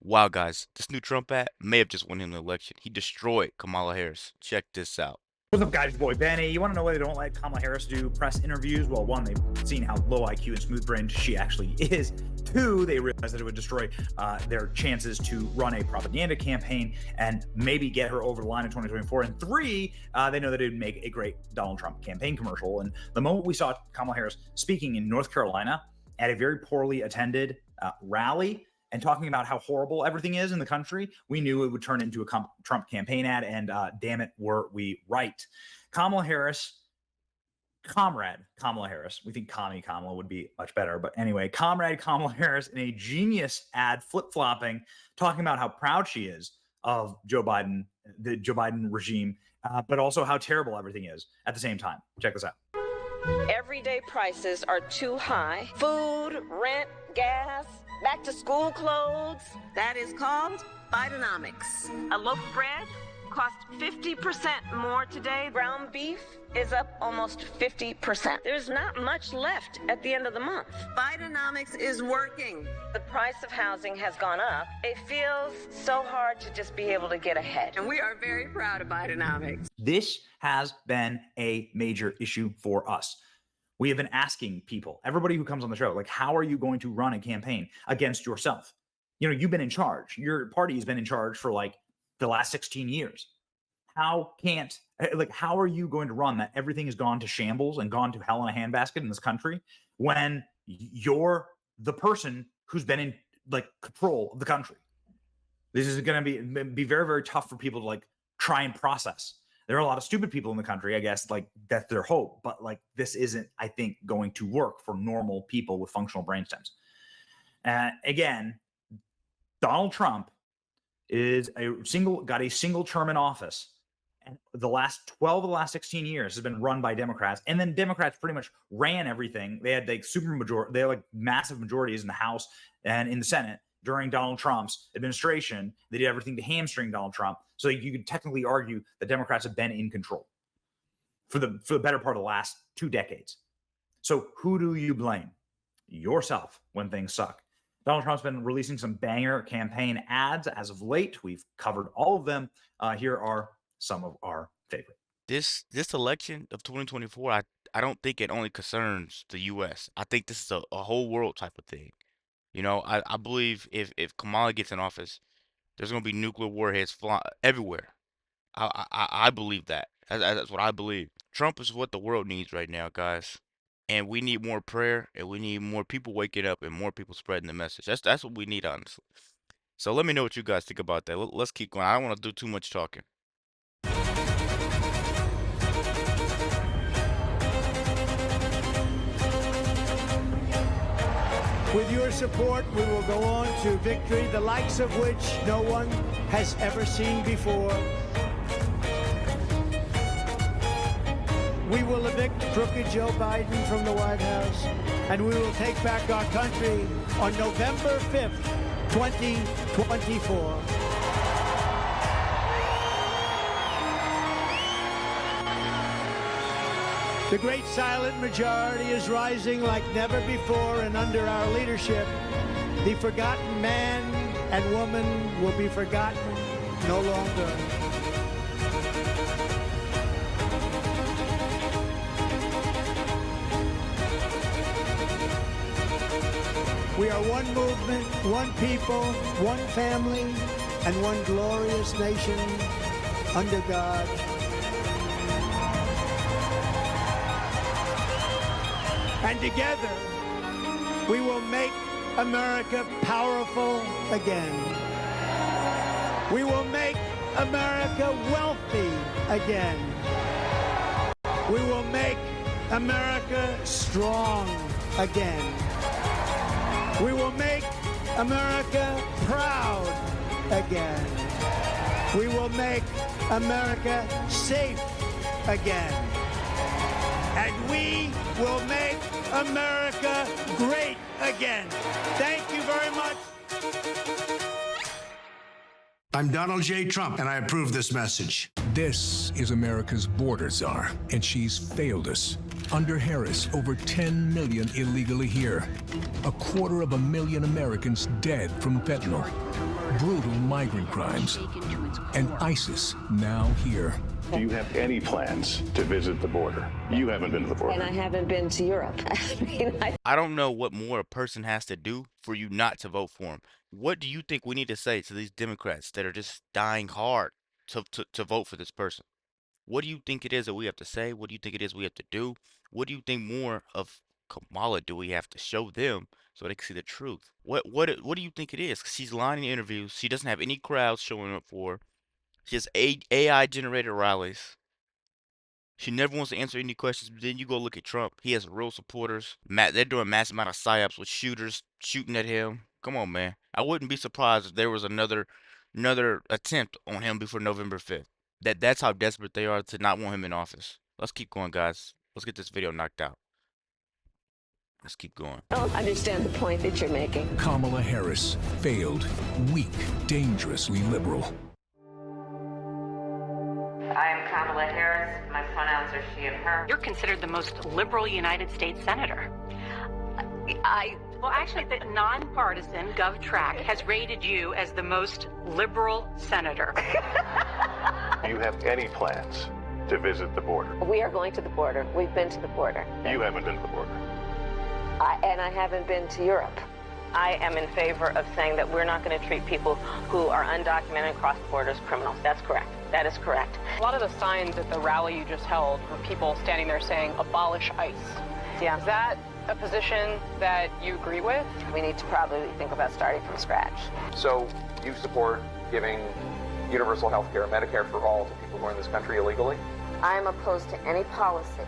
Wow, guys, this new Trump ad may have just won him the election. He destroyed Kamala Harris. Check this out. What's up, guys? Your boy Benny. You want to know why they don't let Kamala Harris do press interviews? Well, one, they've seen how low IQ and smooth-brained she actually is. Two, they realized that it would destroy their chances to run a propaganda campaign and maybe get her over the line in 2024. And three, they know that it would make a great Donald Trump campaign commercial. And the moment we saw Kamala Harris speaking in North Carolina at a very poorly attended rally, and talking about how horrible everything is in the country, we knew it would turn into a Trump campaign ad, and damn it, were we right. Kamala Harris, comrade Kamala Harris, we think Commie Kamala would be much better, but anyway, comrade Kamala Harris in a genius ad flip-flopping, talking about how proud she is of Joe Biden, the Joe Biden regime, but also how terrible everything is at the same time. Check this out. Everyday prices are too high. Food, rent, gas, back to school clothes. That is called Bidenomics. A loaf of bread costs 50% more today. Ground beef is up almost 50%. There's not much left at the end of the month. Bidenomics is working. The price of housing has gone up. It feels so hard to just be able to get ahead. And we are very proud of Bidenomics. This has been a major issue for us. We have been asking people, everybody who comes on the show, like, how are you going to run a campaign against yourself? You know, you've been in charge. Your party has been in charge for like the last 16 years. How are you going to run that everything has gone to shambles and gone to hell in a handbasket in this country when you're the person who's been in like control of the country? This is going to be very, very tough for people to like try and process. There are a lot of stupid people in the country, I guess, like that's their hope. But like this isn't, I think, going to work for normal people with functional brainstems. Again, Donald Trump got a single term in office. And the last 12 of the last 16 years has been run by Democrats. And then Democrats pretty much ran everything. They had they had like massive majorities in the House and in the Senate during Donald Trump's administration. They did everything to hamstring Donald Trump. So you could technically argue that Democrats have been in control for the better part of the last 2 decades. So who do you blame? Yourself when things suck. Donald Trump's been releasing some banger campaign ads as of late. We've covered all of them. Here are some of our favorite. This election of 2024, I don't think it only concerns the U.S. I think this is a whole world type of thing. You know, I believe if Kamala gets in office, there's going to be nuclear warheads fly everywhere. I believe that. That's what I believe. Trump is what the world needs right now, guys. And we need more prayer, and we need more people waking up and more people spreading the message. That's what we need, honestly. So let me know what you guys think about that. Let's keep going. I don't want to do too much talking. With your support, we will go on to victory, the likes of which no one has ever seen before. We will evict crooked Joe Biden from the White House, and we will take back our country on November 5th, 2024. The great silent majority is rising like never before, and under our leadership, the forgotten man and woman will be forgotten no longer. We are one movement, one people, one family, and one glorious nation under God. And together, we will make America powerful again. We will make America wealthy again. We will make America strong again. We will make America proud again. We will make America safe again. And we will make America great again. Thank you very much. I'm Donald J. Trump, and I approve this message. This is America's border czar, and she's failed us. Under Harris, over 10 million illegally here. 250,000 Americans dead from fentanyl. brutal migrant crimes, and ISIS now here. Do you have any plans to visit the border? You haven't been to the border. And I haven't been to Europe. I don't know what more a person has to do for you not to vote for him. What do you think we need to say to these Democrats that are just dying hard to vote for this person? What do you think it is that we have to say? What do you think it is we have to do? What do you think more of Kamala do we have to show them so they can see the truth? What do you think it is? 'Cause she's lying in interviews. She doesn't have any crowds showing up for her. She has AI generated rallies. She never wants to answer any questions. But then you go look at Trump. He has real supporters. They're doing massive amount of psyops with shooters shooting at him. Come on, man. I wouldn't be surprised if there was another attempt on him before November 5th. That's how desperate they are to not want him in office. Let's keep going, guys. Let's get this video knocked out. Let's keep going. I don't understand the point that you're making. Kamala Harris, failed, weak, dangerously liberal. I am Kamala Harris. My pronouns are she and her. You're considered the most liberal United States senator. Well, actually, the nonpartisan GovTrack has rated you as the most liberal senator. Do you have any plans to visit the border? We are going to the border. We've been to the border. You haven't been to the border. And I haven't been to Europe. I am in favor of saying that we're not going to treat people who are undocumented and cross borders criminals. That's correct. That is correct. A lot of the signs at the rally you just held were people standing there saying, abolish ICE. Yeah. Is that a position that you agree with? We need to probably think about starting from scratch. So you support giving universal health care, Medicare for all to people who are in this country illegally? I am opposed to any policy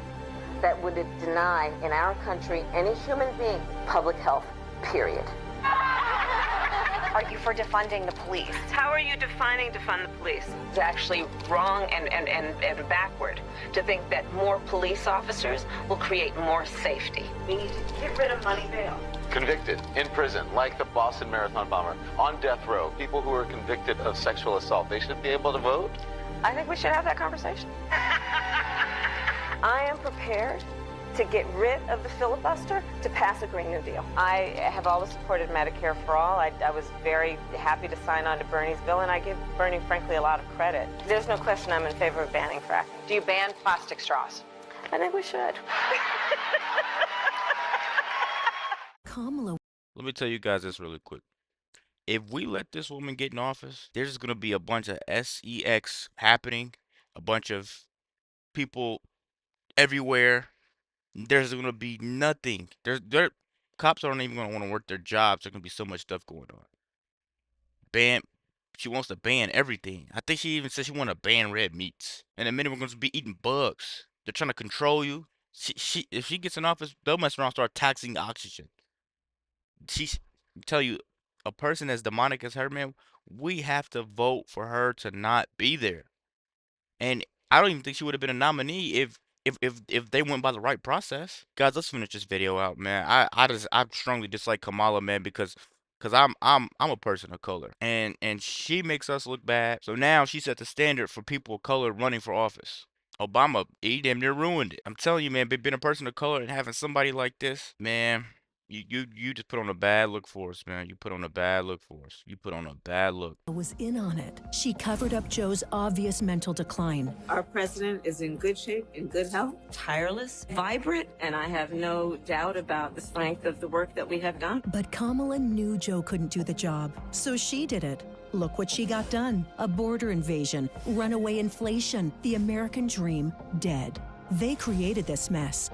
that would deny in our country any human being public health, period. Are you for defunding the police? How are you defining defund the police? It's actually wrong and backward to think that more police officers will create more safety. We need to get rid of money bail. Convicted, in prison, like the Boston Marathon bomber, on death row, people who are convicted of sexual assault, they should be able to vote? I think we should have that conversation. I am prepared to get rid of the filibuster to pass a Green New Deal. I have always supported Medicare for all. I was very happy to sign on to Bernie's bill, and I give Bernie, frankly, a lot of credit. There's no question I'm in favor of banning fracking. Do you ban plastic straws? I think we should. Kamala. Let me tell you guys this really quick. If we let this woman get in office, there's just going to be a bunch of sex happening, a bunch of people everywhere. There's going to be nothing. Cops aren't even going to want to work their jobs. There's going to be so much stuff going on. She wants to ban everything. I think she even said she want to ban red meats. In a minute, we're going to be eating bugs. They're trying to control you. If she gets in office, they'll mess around and start taxing oxygen. Tell you, a person as demonic as her, man, we have to vote for her to not be there. And I don't even think she would have been a nominee if they went by the right process. Guys, let's finish this video out, man. I strongly dislike Kamala, man, because I'm a person of color, and she makes us look bad. So now she set the standard for people of color running for office. Obama, he damn near ruined it. I'm telling you, man, being a person of color and having somebody like this, man, you just put on a bad look for us, man. You put on a bad look for us. You put on a bad look. Was in on it. She covered up Joe's obvious mental decline. Our president is in good shape, in good health, tireless, vibrant, and I have no doubt about the strength of the work that we have done. But Kamala knew Joe couldn't do the job, so she did it. Look what she got done. A border invasion, runaway inflation, the American dream dead. They created this mess.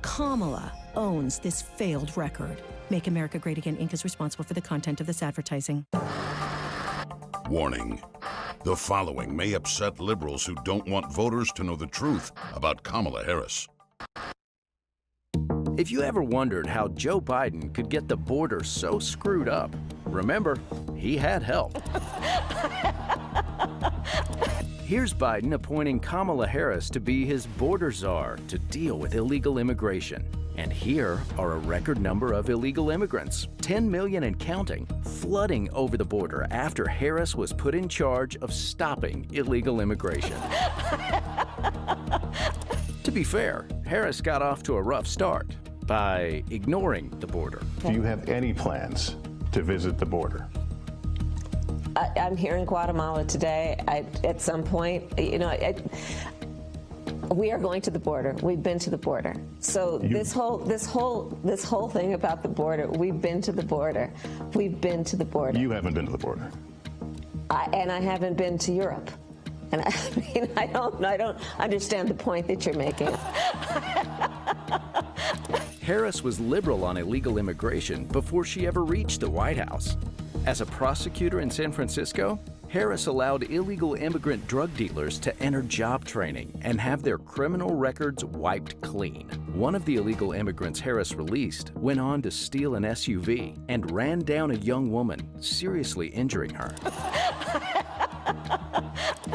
Kamala owns this failed record. Make America Great Again Inc. is responsible for the content of this advertising. Warning. The following may upset liberals who don't want voters to know the truth about Kamala Harris. If you ever wondered how Joe Biden could get the border so screwed up, remember, he had help. Here's Biden appointing Kamala Harris to be his border czar to deal with illegal immigration. And here are a record number of illegal immigrants, 10 million and counting, flooding over the border after Harris was put in charge of stopping illegal immigration. To be fair, Harris got off to a rough start by ignoring the border. Do you have any plans to visit the border? I'm here in Guatemala today. At some point, we are going to the border. We've been to the border. So this whole thing about the border, we've been to the border. We've been to the border. You haven't been to the border. And I haven't been to Europe. And I don't understand the point that you're making. Harris was liberal on illegal immigration before she ever reached the White House. As a prosecutor in San Francisco, Harris allowed illegal immigrant drug dealers to enter job training and have their criminal records wiped clean. One of the illegal immigrants Harris released went on to steal an SUV and ran down a young woman, seriously injuring her.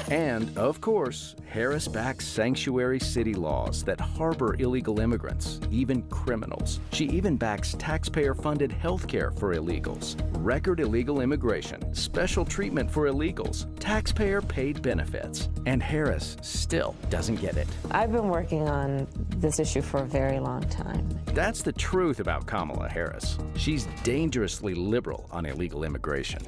And, of course, Harris backs sanctuary city laws that harbor illegal immigrants, even criminals. She even backs taxpayer-funded health care for illegals, record illegal immigration, special treatment for illegals, taxpayer-paid benefits. And Harris still doesn't get it. I've been working on this issue for a very long time. That's the truth about Kamala Harris. She's dangerously liberal on illegal immigration.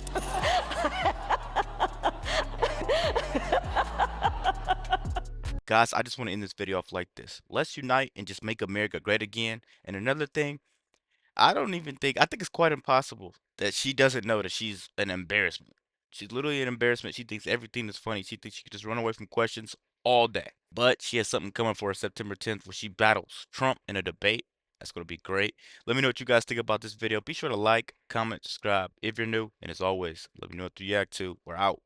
Guys, I just want to end this video off like this. Let's unite and just make America great again. And another thing, I think it's quite impossible that she doesn't know that she's an embarrassment. She's literally an embarrassment. She thinks everything is funny. She thinks she could just run away from questions all day. But she has something coming for her September 10th where she battles Trump in a debate. That's going to be great. Let me know what you guys think about this video. Be sure to like, comment, subscribe if you're new. And as always, let me know what you react to. We're out.